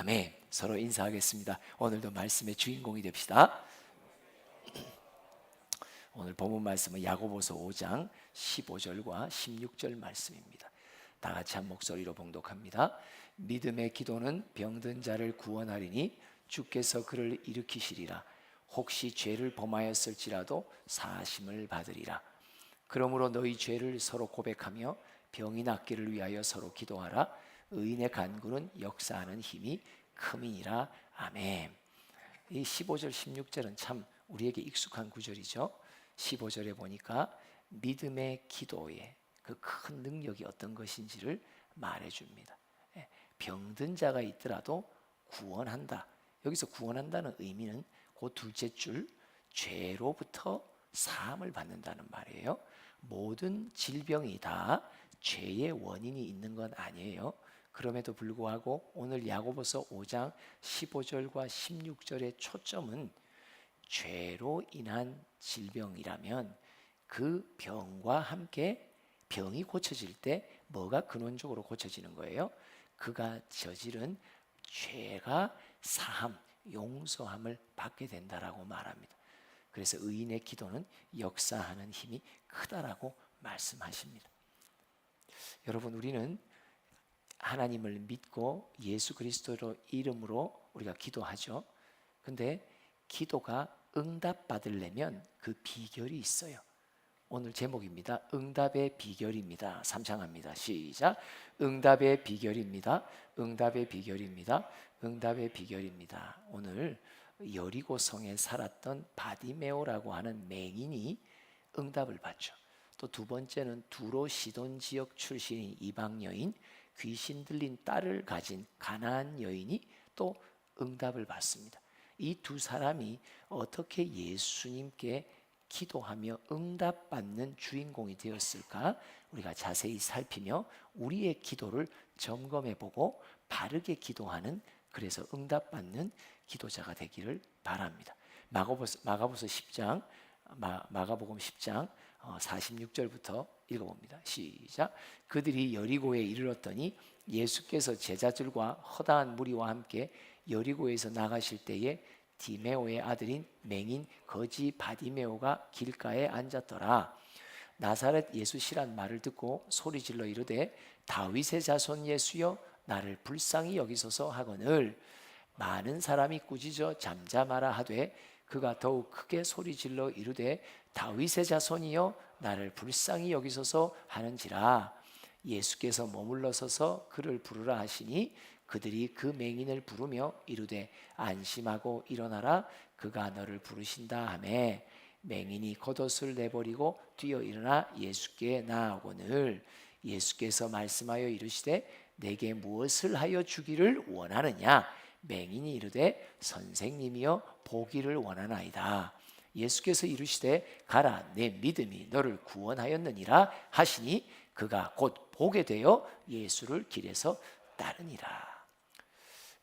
아멘. 서로 인사하겠습니다. 오늘도 말씀의 주인공이 됩시다. 오늘 본문 말씀은 야고보서 5장 15절과 16절 말씀입니다. 다 같이 한 목소리로 봉독합니다. 믿음의 기도는 병든 자를 구원하리니 주께서 그를 일으키시리라. 혹시 죄를 범하였을지라도 사하심을 받으리라. 그러므로 너희 죄를 서로 고백하며 병이 낫기를 위하여 서로 기도하라. 의인의 간구는 역사하는 힘이 큼이니라. 아멘. 이 15절 16절은 참 우리에게 익숙한 구절이죠. 15절에 보니까 믿음의 기도의 그 큰 능력이 어떤 것인지를 말해줍니다. 병든 자가 있더라도 구원한다. 여기서 구원한다는 의미는 그 둘째 줄 죄로부터 사함을 받는다는 말이에요. 모든 질병이 다 죄의 원인이 있는 건 아니에요. 그럼에도 불구하고 오늘 야고보서 5장 15절과 16절의 초점은 죄로 인한 질병이라면 그 병과 함께 병이 고쳐질 때 뭐가 근원적으로 고쳐지는 거예요? 그가 저지른 죄가 사함, 용서함을 받게 된다라고 말합니다. 그래서 의인의 기도는 역사하는 힘이 크다라고 말씀하십니다. 여러분, 우리는 하나님을 믿고 예수 그리스도로 이름으로 우리가 기도하죠. 근데 기도가 응답받으려면 그 비결이 있어요. 오늘 제목입니다. 응답의 비결입니다. 삼창합니다. 시작. 응답의 비결입니다. 응답의 비결입니다. 응답의 비결입니다. 오늘 여리고성에 살았던 바디메오라고 하는 맹인이 응답을 받죠. 또 두 번째는 두로 시돈 지역 출신인 이방 여인, 귀신 들린 딸을 가진 가나안 여인이 또 응답을 받습니다. 이 두 사람이 어떻게 예수님께 기도하며 응답받는 주인공이 되었을까? 우리가 자세히 살피며 우리의 기도를 점검해보고 바르게 기도하는, 그래서 응답받는 기도자가 되기를 바랍니다. 마가복음 10장 46절부터 읽어봅니다. 시작. 그들이 여리고에 이르렀더니 예수께서 제자들과 허다한 무리와 함께 여리고에서 나가실 때에 디메오의 아들인 맹인 거지 바디메오가 길가에 앉았더라. 나사렛 예수시란 말을 듣고 소리질러 이르되 다윗의 자손 예수여 나를 불쌍히 여기소서 하거늘 많은 사람이 꾸짖어 잠잠하라 하되 그가 더욱 크게 소리질러 이르되 다윗의 자손이여 나를 불쌍히 여기소서 하는지라. 예수께서 머물러 서서 그를 부르라 하시니 그들이 그 맹인을 부르며 이르되 안심하고 일어나라 그가 너를 부르신다 하매 맹인이 겉옷을 내버리고 뛰어 일어나 예수께 나아오거늘 예수께서 말씀하여 이르시되 내게 무엇을 하여 주기를 원하느냐. 맹인이 이르되 선생님이여 보기를 원하나이다. 예수께서 이르시되 가라 내 믿음이 너를 구원하였느니라 하시니 그가 곧 보게 되어 예수를 길에서 따르니라.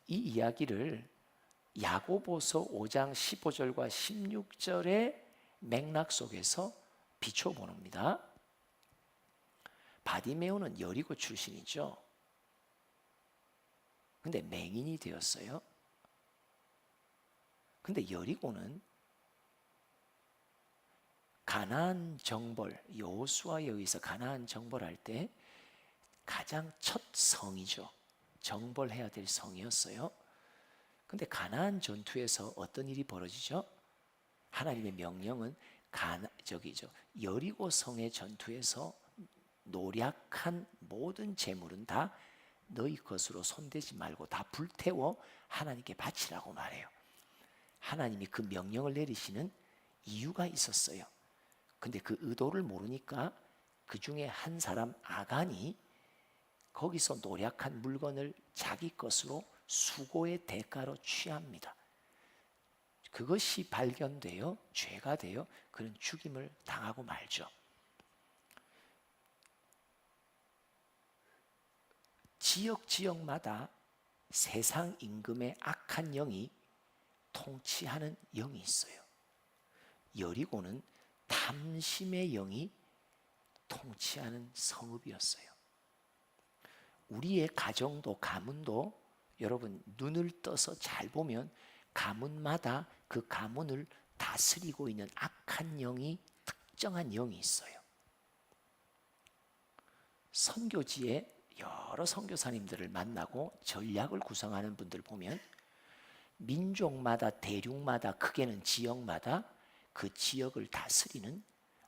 이 이야기를 야고보서 5장 15절과 16절의 맥락 속에서 비춰봅니다. 바디메오는 여리고 출신이죠. 근데 맹인이 되었어요. 근데 여리고는 가나안 정벌, 여호수아에 의해서 가나안 정벌할 때 가장 첫 성이죠. 정벌해야 될 성이었어요. 근데 가나안 전투에서 어떤 일이 벌어지죠? 하나님의 명령은 여리고 성의 전투에서 노략한 모든 재물은 다 너희 것으로 손대지 말고 다 불태워 하나님께 바치라고 말해요. 하나님이 그 명령을 내리시는 이유가 있었어요. 근데 그 의도를 모르니까 그 중에 한 사람 아간이 거기서 노략한 물건을 자기 것으로 수고의 대가로 취합니다. 그것이 발견되어 죄가 되어 그는 죽임을 당하고 말죠. 지역마다 세상 임금의 악한 영이 통치하는 영이 있어요. 여리고는 탐심의 영이 통치하는 성읍이었어요. 우리의 가정도 가문도 여러분 눈을 떠서 잘 보면 가문마다 그 가문을 다스리고 있는 악한 영이, 특정한 영이 있어요. 선교지에 여러 선교사님들을 만나고 전략을 구성하는 분들 보면 민족마다, 대륙마다, 크게는 지역마다 그 지역을 다스리는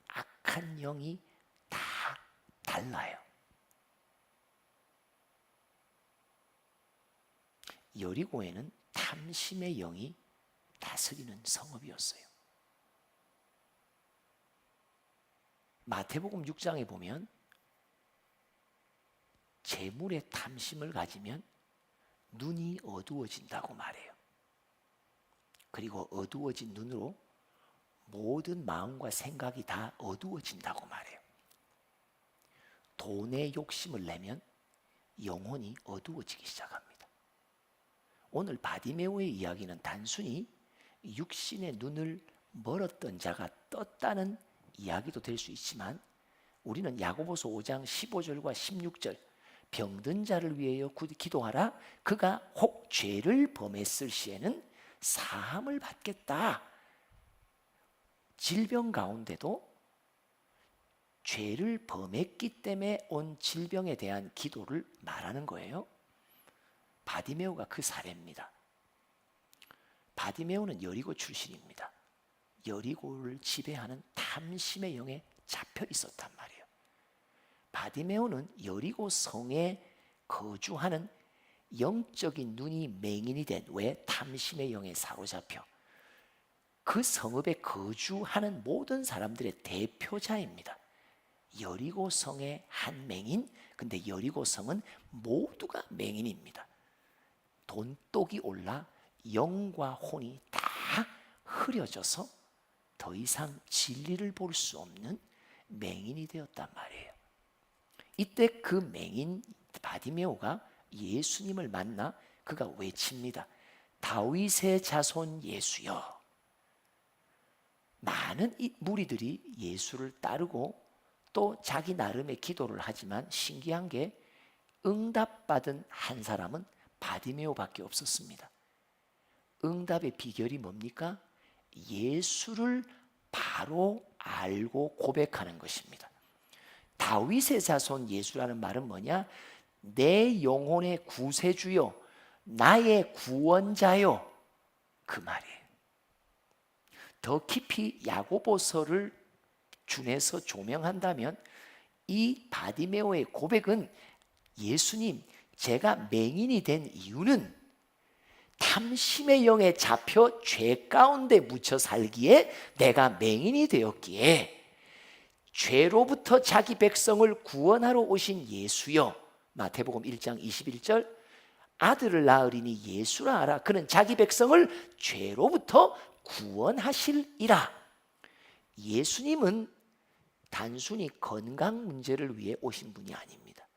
악한 영이 다 달라요. 여리고에는 탐심의 영이 다스리는 성읍이었어요. 마태복음 6장에 보면 재물의 탐심을 가지면 눈이 어두워진다고 말해요. 그리고 어두워진 눈으로 모든 마음과 생각이 다 어두워진다고 말해요. 돈의 욕심을 내면 영혼이 어두워지기 시작합니다. 오늘 바디메오의 이야기는 단순히 육신의 눈을 멀었던 자가 떴다는 이야기도 될 수 있지만, 우리는 야고보서 5장 15절과 16절 병든 자를 위하여 기도하라. 그가 혹 죄를 범했을 시에는 사함을 받겠다. 질병 가운데도 죄를 범했기 때문에 온 질병에 대한 기도를 말하는 거예요. 바디메오가 그 사례입니다. 바디메오는 여리고 출신입니다. 여리고를 지배하는 탐심의 영에 잡혀 있었단 말이에요. 바디메오는 여리고 성에 거주하는 영적인 눈이 맹인이 된, 왜? 탐심의 영에 사로잡혀 그 성읍에 거주하는 모든 사람들의 대표자입니다. 여리고 성의 한 맹인, 근데 여리고 성은 모두가 맹인입니다. 돈독이 올라 영과 혼이 다 흐려져서 더 이상 진리를 볼 수 없는 맹인이 되었단 말이에요. 이때 그 맹인 바디메오가 예수님을 만나 그가 외칩니다. 다윗의 자손 예수여. 많은 무리들이 예수를 따르고 또 자기 나름의 기도를 하지만 신기한 게 응답받은 한 사람은 바디메오밖에 없었습니다. 응답의 비결이 뭡니까? 예수를 바로 알고 고백하는 것입니다. 다윗의 자손 예수라는 말은 뭐냐? 내 영혼의 구세주요, 나의 구원자요, 그 말이에요. 더 깊이 야고보서를 준해서 조명한다면 이 바디메오의 고백은, 예수님, 제가 맹인이 된 이유는 탐심의 영에 잡혀 죄 가운데 묻혀 살기에 내가 맹인이 되었기에 죄로부터 자기 백성을 구원하러 오신 예수여. 마태복음 1장 21절 아들을 낳으리니 예수라 하라. 그는 자기 백성을 죄로부터 구원하실이라. 예수님은 단순히 건강 문제를 위해 오신 분이 아닙니다.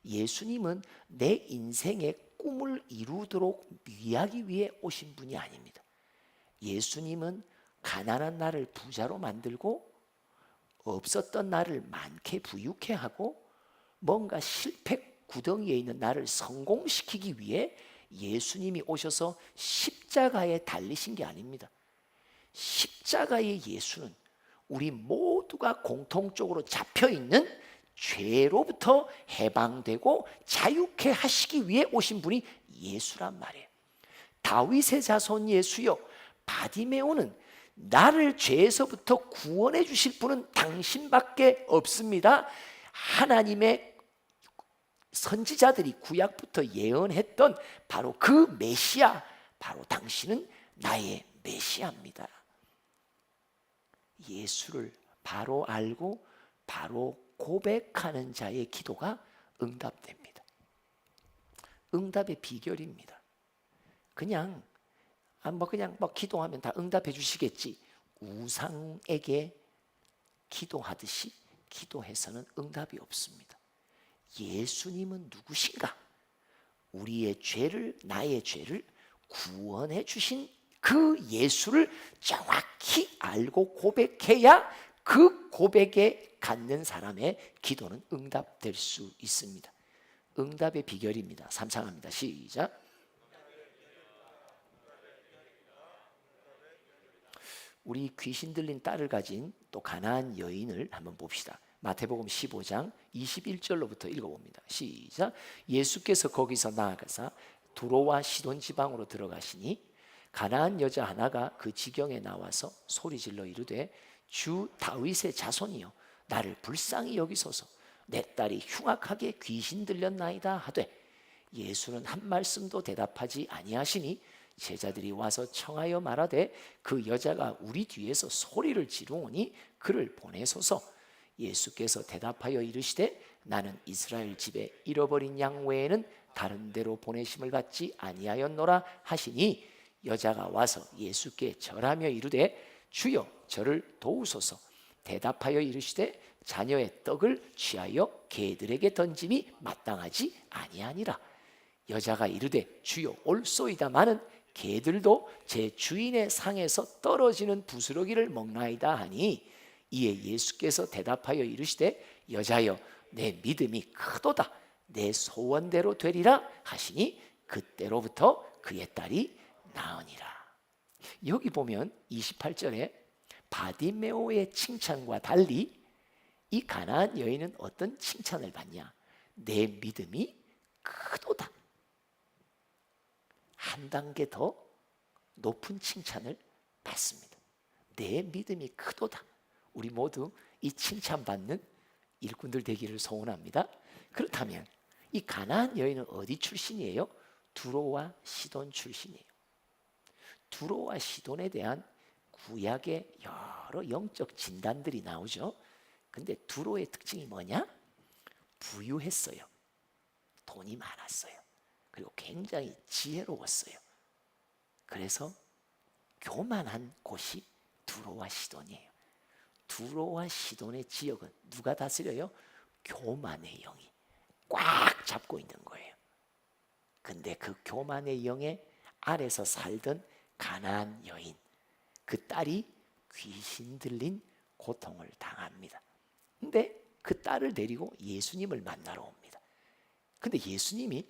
예수님은 내 인생의 꿈을 이루도록 위하기 위해 오신 분이 아닙니다. 예수님은 가난한 나를 부자로 만들고 없었던 나를 많게 부유케 하고 뭔가 실패 구덩이에 있는 나를 성공시키기 위해 예수님이 오셔서 십자가에 달리신 게 아닙니다. 십자가의 예수는 우리 모두가 공통적으로 잡혀있는 죄로부터 해방되고 자유케 하시기 위해 오신 분이 예수란 말이에요. 다윗의 자손 예수여. 바디메오는 나를 죄에서부터 구원해 주실 분은 당신밖에 없습니다. 하나님의 선지자들이 구약부터 예언했던 바로 그 메시아, 바로 당신은 나의 메시아입니다. 예수를 바로 알고 바로 고백하는 자의 기도가 응답됩니다. 응답의 비결입니다. 그냥 기도하면 다 응답해 주시겠지, 우상에게 기도하듯이 기도해서는 응답이 없습니다. 예수님은 누구신가? 우리의 죄를, 나의 죄를 구원해 주신 그 예수를 정확히 알고 고백해야 그 고백에 갖는 사람의 기도는 응답될 수 있습니다. 응답의 비결입니다. 삼창합니다. 시작. 우리 귀신 들린 딸을 가진 또 가나안 여인을 한번 봅시다. 마태복음 15장 21절로부터 읽어봅니다. 시작. 예수께서 거기서 나아가사 두로와 시돈 지방으로 들어가시니 가나안 여자 하나가 그 지경에 나와서 소리질러 이르되 주 다윗의 자손이여 나를 불쌍히 여기소서 내 딸이 흉악하게 귀신 들렸나이다 하되 예수는 한 말씀도 대답하지 아니하시니 제자들이 와서 청하여 말하되 그 여자가 우리 뒤에서 소리를 지르오니 그를 보내소서. 예수께서 대답하여 이르시되 나는 이스라엘 집에 잃어버린 양 외에는 다른 데로 보내심을 받지 아니하였노라 하시니 여자가 와서 예수께 절하며 이르되 주여 저를 도우소서. 대답하여 이르시되 자녀의 떡을 취하여 개들에게 던짐이 마땅하지 아니하니라. 여자가 이르되 주여 옳소이다마는 개들도 제 주인의 상에서 떨어지는 부스러기를 먹나이다 하니 이에 예수께서 대답하여 이르시되 여자여 내 믿음이 크도다 내 소원대로 되리라 하시니 그때로부터 그의 딸이 나으니라. 여기 보면 28절에 바디메오의 칭찬과 달리 이 가나안 여인은 어떤 칭찬을 받냐? 내 믿음이 크도다. 한 단계 더 높은 칭찬을 받습니다. 내 믿음이 크도다. 우리 모두 이 칭찬받는 일꾼들 되기를 소원합니다. 그렇다면 이 가나안 여인은 어디 출신이에요? 두로와 시돈 출신이에요. 두로와 시돈에 대한 구약의 여러 영적 진단들이 나오죠. 근데 두로의 특징이 뭐냐? 부유했어요. 돈이 많았어요. 그리고 굉장히 지혜로웠어요. 그래서 교만한 곳이 두로와 시돈이에요. 두로와 시돈의 지역은 누가 다스려요? 교만의 영이 꽉 잡고 있는 거예요. 근데 그 교만의 영의 아래서 살던 가나안 여인, 그 딸이 귀신 들린 고통을 당합니다. 근데 그 딸을 데리고 예수님을 만나러 옵니다. 근데 예수님이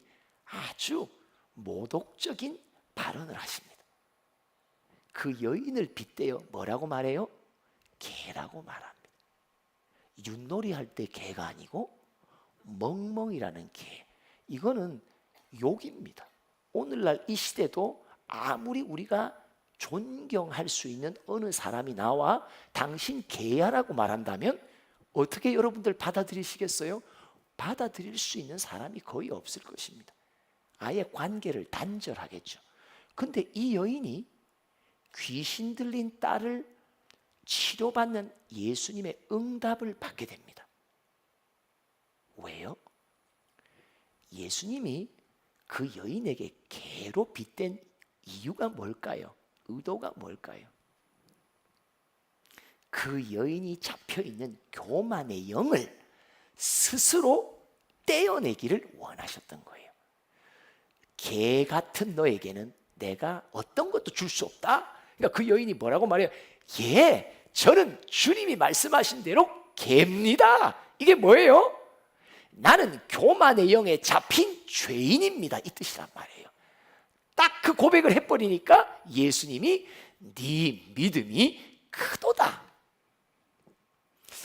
아주 모독적인 발언을 하십니다. 그 여인을 빗대어 뭐라고 말해요? 개라고 말합니다. 윷놀이 할 때 개가 아니고 멍멍이라는 개. 이거는 욕입니다. 오늘날 이 시대도 아무리 우리가 존경할 수 있는 어느 사람이 나와 당신 개야라고 말한다면 어떻게 여러분들 받아들이시겠어요? 받아들일 수 있는 사람이 거의 없을 것입니다. 아예 관계를 단절하겠죠. 근데 이 여인이 귀신 들린 딸을 치료받는 예수님의 응답을 받게 됩니다. 왜요? 예수님이 그 여인에게 개로 빗댄 이유가 뭘까요? 의도가 뭘까요? 그 여인이 잡혀있는 교만의 영을 스스로 떼어내기를 원하셨던 거예요. 개 같은 너에게는 내가 어떤 것도 줄 수 없다. 그러니까 그 여인이 뭐라고 말해요? 예, 저는 주님이 말씀하신 대로 개입니다. 이게 뭐예요? 나는 교만의 영에 잡힌 죄인입니다. 이 뜻이란 말이에요. 딱 그 고백을 해버리니까 예수님이 네 믿음이 크도다.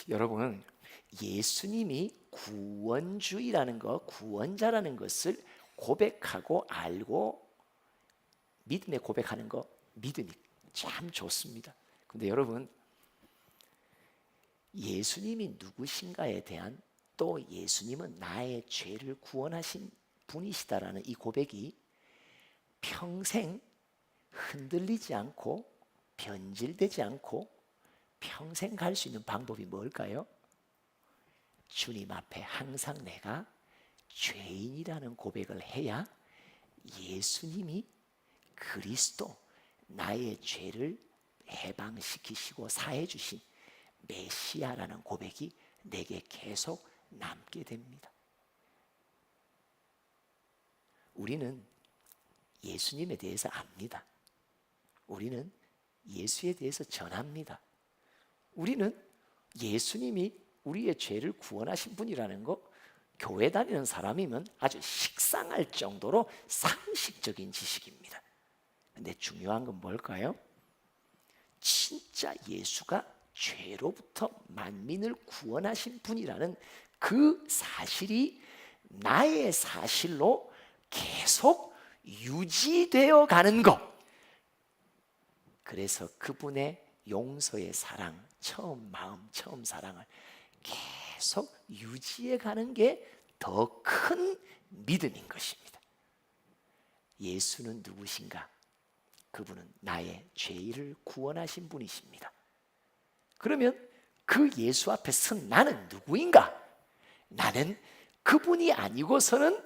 여러분, 예수님이 구원주의라는 것, 구원자라는 것을 고백하고 알고 믿음에 고백하는 거, 믿음이 참 좋습니다. 근데 여러분, 예수님이 누구신가에 대한 또 예수님은 나의 죄를 구원하신 분이시다라는 이 고백이 평생 흔들리지 않고 변질되지 않고 평생 갈 수 있는 방법이 뭘까요? 주님 앞에 항상 내가 죄인이라는 고백을 해야 예수님이 그리스도, 나의 죄를 해방시키시고 사해 주신 메시아라는 고백이 내게 계속 남게 됩니다. 우리는 예수님에 대해서 압니다. 우리는 예수에 대해서 전합니다. 우리는 예수님이 우리의 죄를 구원하신 분이라는 거, 교회 다니는 사람이면 아주 식상할 정도로 상식적인 지식입니다. 근데 중요한 건 뭘까요? 진짜 예수가 죄로부터 만민을 구원하신 분이라는 그 사실이 나의 사실로 계속 유지되어 가는 것. 그래서 그분의 용서의 사랑, 처음 마음, 처음 사랑을 계속 유지해 가는 게 더 큰 믿음인 것입니다. 예수는 누구신가? 그분은 나의 죄를 구원하신 분이십니다. 그러면 그 예수 앞에 선 나는 누구인가? 나는 그분이 아니고서는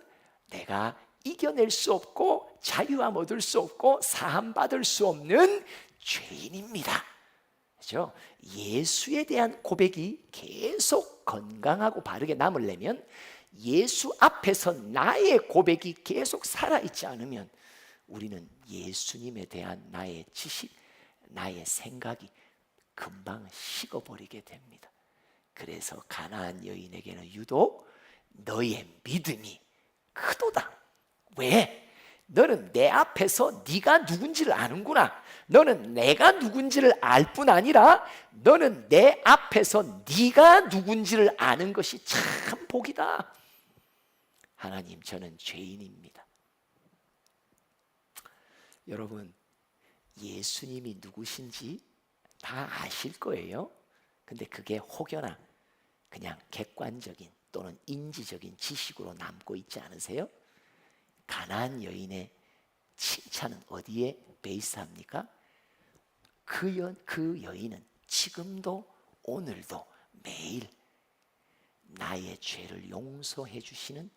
내가 이겨낼 수 없고 자유함 얻을 수 없고 사함 받을 수 없는 죄인입니다. 그렇죠? 예수에 대한 고백이 계속 건강하고 바르게 남으려면 예수 앞에서 나의 고백이 계속 살아있지 않으면 우리는 예수님에 대한 나의 지식, 나의 생각이 금방 식어버리게 됩니다. 그래서 가나안 여인에게는 유독 너의 믿음이 크도다. 왜? 너는 내 앞에서 네가 누군지를 아는구나. 너는 내가 누군지를 알 뿐 아니라 너는 내 앞에서 네가 누군지를 아는 것이 참 복이다. 하나님, 저는 죄인입니다. 여러분, 예수님이 누구신지 다 아실 거예요. 근데 그게 혹여나 그냥 객관적인 또는 인지적인 지식으로 남고 있지 않으세요? 가나안 여인의 칭찬은 어디에 베이스합니까? 그 여인은 지금도 오늘도 매일 나의 죄를 용서해 주시는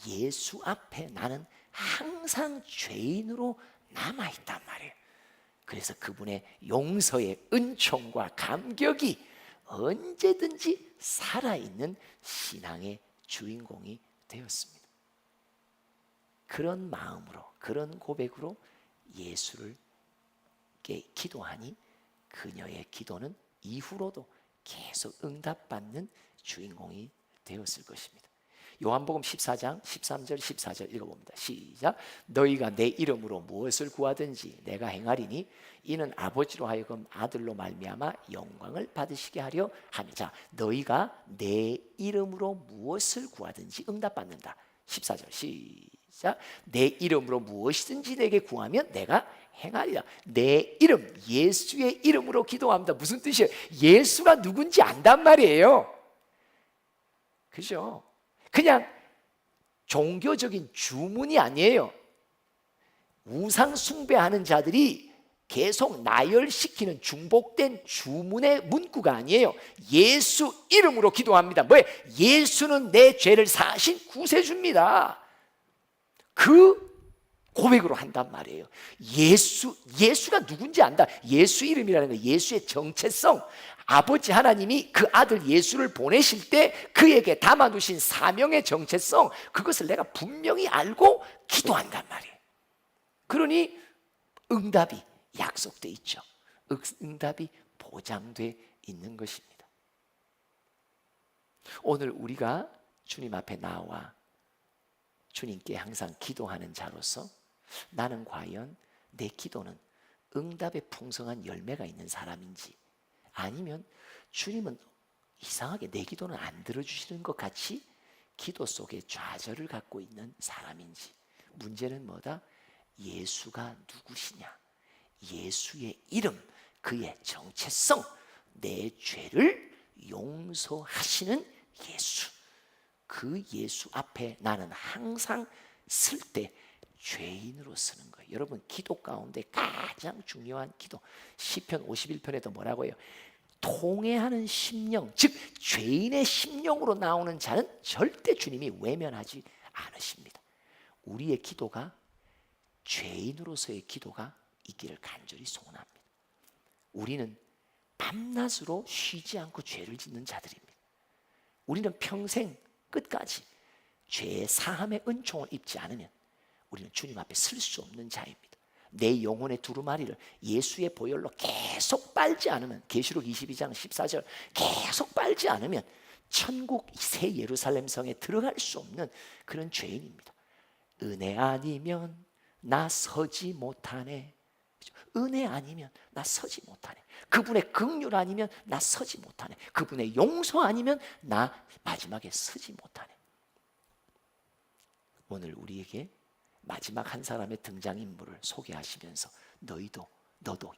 예수 앞에 나는 항상 죄인으로 남아있단 말이에요. 그래서 그분의 용서의 은총과 감격이 언제든지 살아있는 신앙의 주인공이 되었습니다. 그런 마음으로, 그런 고백으로 예수를 기도하니 그녀의 기도는 이후로도 계속 응답받는 주인공이 되었을 것입니다. 요한복음 14장 13절 14절 읽어봅니다. 시작. 너희가 내 이름으로 무엇을 구하든지 내가 행하리니 이는 아버지로 하여금 아들로 말미암아 영광을 받으시게 하려 함이라. 자, 너희가 내 이름으로 무엇을 구하든지 응답받는다. 14절 시작. 내 이름으로 무엇이든지 내게 구하면 내가 행하리라. 내 이름, 예수의 이름으로 기도합니다. 무슨 뜻이에요? 예수가 누군지 안단 말이에요. 그죠? 그냥 종교적인 주문이 아니에요. 우상 숭배하는 자들이 계속 나열시키는 중복된 주문의 문구가 아니에요. 예수 이름으로 기도합니다. 뭐예요? 예수는 내 죄를 사하신 구세주입니다. 그 고백으로 한단 말이에요. 예수가 누군지 안다. 예수 이름이라는 거, 예수의 정체성, 아버지 하나님이 그 아들 예수를 보내실 때 그에게 담아두신 사명의 정체성, 그것을 내가 분명히 알고 기도한단 말이에요. 그러니 응답이 약속돼 있죠. 응답이 보장돼 있는 것입니다. 오늘 우리가 주님 앞에 나와 주님께 항상 기도하는 자로서 나는 과연 내 기도는 응답의 풍성한 열매가 있는 사람인지, 아니면 주님은 이상하게 내 기도는 안 들어주시는 것 같이 기도 속에 좌절을 갖고 있는 사람인지. 문제는 뭐다? 예수가 누구시냐? 예수의 이름, 그의 정체성, 내 죄를 용서하시는 예수, 그 예수 앞에 나는 항상 쓸 때 죄인으로 쓰는 거예요. 여러분, 기도 가운데 가장 중요한 기도, 시편 51편에도 뭐라고 해요? 통회하는 심령, 즉 죄인의 심령으로 나오는 자는 절대 주님이 외면하지 않으십니다. 우리의 기도가 죄인으로서의 기도가 있기를 간절히 소원합니다. 우리는 밤낮으로 쉬지 않고 죄를 짓는 자들입니다. 우리는 평생 끝까지 죄의 사함의 은총을 입지 않으면 우리는 주님 앞에 설 수 없는 자입니다. 내 영혼의 두루마리를 예수의 보혈로 계속 빨지 않으면, 계시록 22장 14절 계속 빨지 않으면 천국 새 예루살렘 성에 들어갈 수 없는 그런 죄인입니다. 은혜 아니면 나 서지 못하네. 은혜 아니면 나 서지 못하네. 그분의 긍휼 아니면 나 서지 못하네. 그분의 용서 아니면 나 마지막에 서지 못하네. 오늘 우리에게 마지막 한 사람의 등장인물을 소개하시면서 너도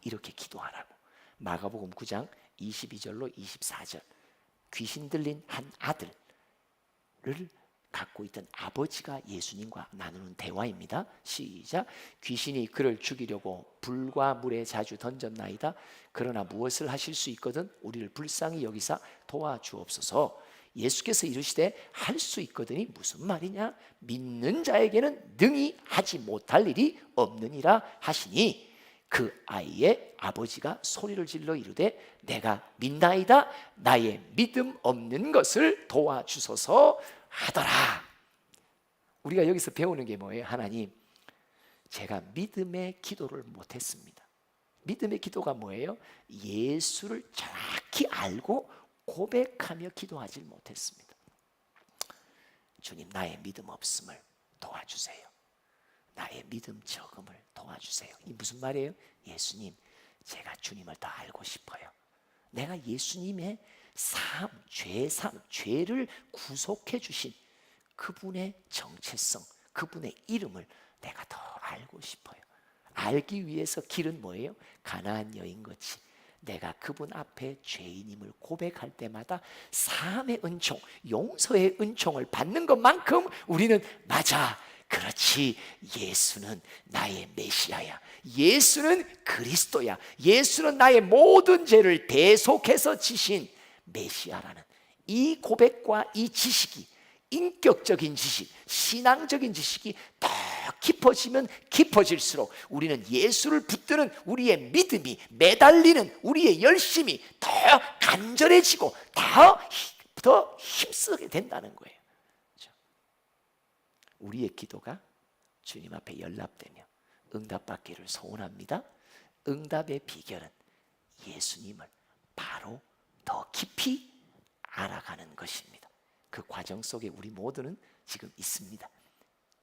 이렇게 기도하라고. 마가복음 9장 22절로 24절, 귀신 들린 한 아들을 갖고 있던 아버지가 예수님과 나누는 대화입니다. 시작. 귀신이 그를 죽이려고 불과 물에 자주 던졌나이다. 그러나 무엇을 하실 수 있거든 우리를 불쌍히 여기사 도와주옵소서. 예수께서 이르시되 할 수 있거든이 무슨 말이냐? 믿는 자에게는 능히 하지 못할 일이 없느니라 하시니, 그 아이의 아버지가 소리를 질러 이르되 내가 믿나이다. 나의 믿음 없는 것을 도와주소서 하더라. 우리가 여기서 배우는 게 뭐예요? 하나님, 제가 믿음의 기도를 못했습니다. 믿음의 기도가 뭐예요? 예수를 정확히 알고 고백하며 기도하지 못했습니다. 주님, 나의 믿음 없음을 도와주세요. 나의 믿음 적음을 도와주세요. 이 무슨 말이에요? 예수님, 제가 주님을 더 알고 싶어요. 내가 예수님의 삶, 죄를 구속해 주신 그분의 정체성, 그분의 이름을 내가 더 알고 싶어요. 알기 위해서 길은 뭐예요? 가나안 여인같이 내가 그분 앞에 죄인임을 고백할 때마다 사함의 은총, 용서의 은총을 받는 것만큼 우리는 맞아, 그렇지, 예수는 나의 메시아야, 예수는 그리스도야, 예수는 나의 모든 죄를 대속해서 지신 메시아라는 이 고백과 이 지식이, 인격적인 지식, 신앙적인 지식이 더 깊어지면 깊어질수록 우리는 예수를 붙드는 우리의 믿음이, 매달리는 우리의 열심이 더 간절해지고 더 힘쓰게 된다는 거예요. 우리의 기도가 주님 앞에 연락되며 응답받기를 소원합니다. 응답의 비결은 예수님을 바로 더 깊이 알아가는 것입니다. 그 과정 속에 우리 모두는 지금 있습니다.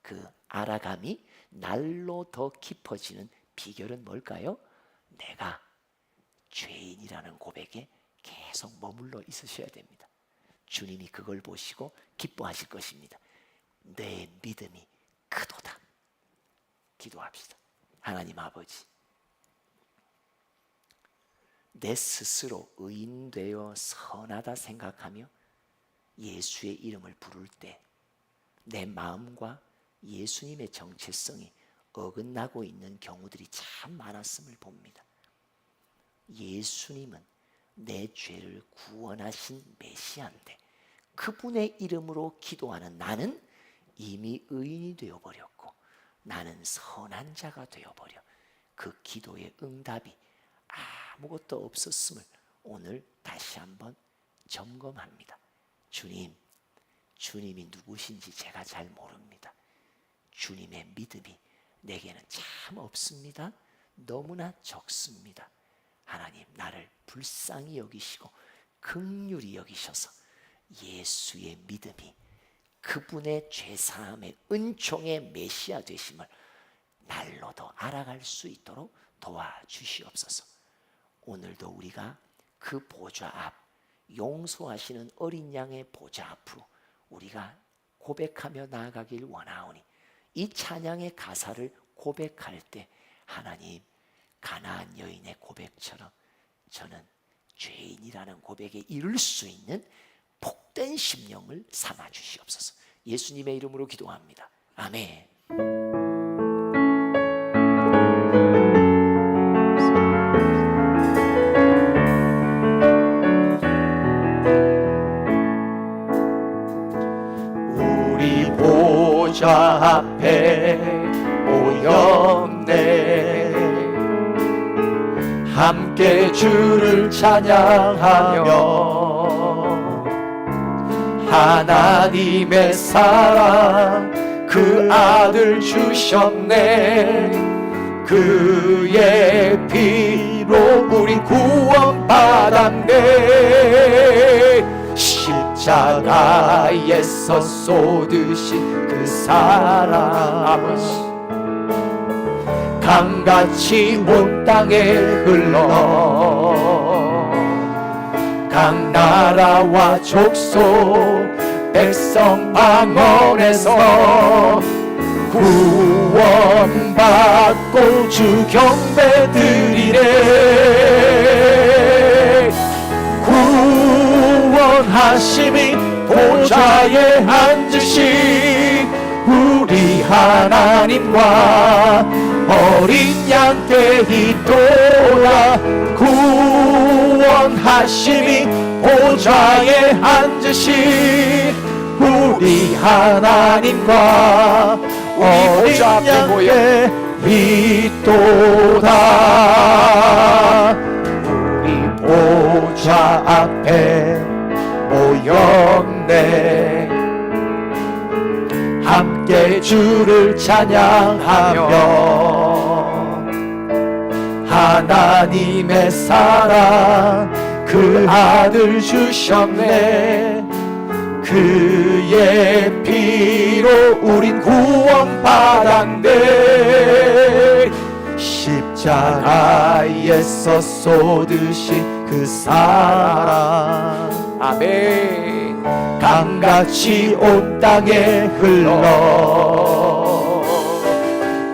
그 알아감이 날로 더 깊어지는 비결은 뭘까요? 내가 죄인이라는 고백에 계속 머물러 있으셔야 됩니다. 주님이 그걸 보시고 기뻐하실 것입니다. 내 믿음이 크도다. 기도합시다. 하나님 아버지, 내 스스로 의인되어 선하다 생각하며 예수의 이름을 부를 때 내 마음과 예수님의 정체성이 어긋나고 있는 경우들이 참 많았음을 봅니다. 예수님은 내 죄를 구원하신 메시아인데 그분의 이름으로 기도하는 나는 이미 의인이 되어버렸고 나는 선한 자가 되어버려 그 기도의 응답이 아무것도 없었음을 오늘 다시 한번 점검합니다. 주님이 누구신지 제가 잘 모릅니다. 주님의 믿음이 내게는 참 없습니다. 너무나 적습니다. 하나님, 나를 불쌍히 여기시고 긍휼히 여기셔서 예수의 믿음이 그분의 죄사함의 은총의 메시아 되심을 날로 더 알아갈 수 있도록 도와주시옵소서. 오늘도 우리가 그 보좌 앞, 용서하시는 어린 양의 보좌 앞으로 우리가 고백하며 나아가길 원하오니 이 찬양의 가사를 고백할 때 하나님, 가나안 여인의 고백처럼 저는 죄인이라는 고백에 이를 수 있는 복된 심령을 삼아 주시옵소서. 예수님의 이름으로 기도합니다. 아멘. 우리 보좌 앞에 모였네. 함께 주를 찬양하며 하나님의 사랑 그 아들 주셨네. 그의 피로 우린 구원받았네. 십자가에서 쏟으신 그 사랑, 강같이 온 땅에 흘러 각 나라와 족속 백성 방언에서 구원받고 주 경배 드리네. 구원하심이 보좌에 앉으신 우리 하나님과 어린 양께 있도다. 구원하심이 보좌에 앉으신 우리 하나님과 어린 양께 있도다. 우리 보좌 앞에 모였네. 함께 주를 찬양하며 하나님의 사랑 그 아들 주셨네. 그의 피로 우린 구원받았네. 십자가에서 쏟으신 그 사랑 아멘. 강같이 온 땅에 흘러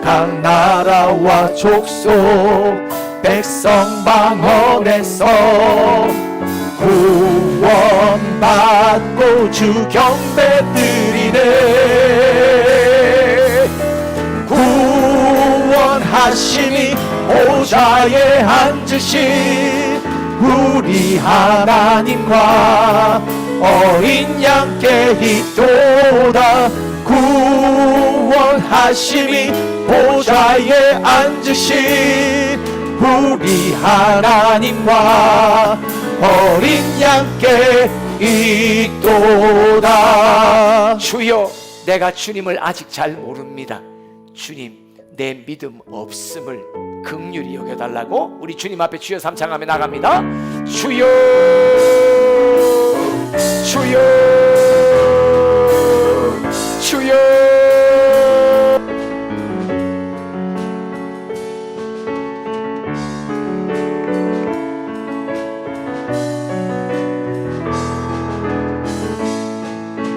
각 나라와 족속 백성 방언에서 구원받고 주 경배 드리네. 구원하심이 보좌에 앉으신 우리 하나님과 어린 양께 있도다. 구원하심이 보좌에 앉으신 우리 하나님과 어린 양께 있도다. 주여, 내가 주님을 아직 잘 모릅니다. 주님, 내 믿음 없음을 긍휼히 여겨달라고 우리 주님 앞에 주여 삼창하며 나갑니다. 주여, 주여.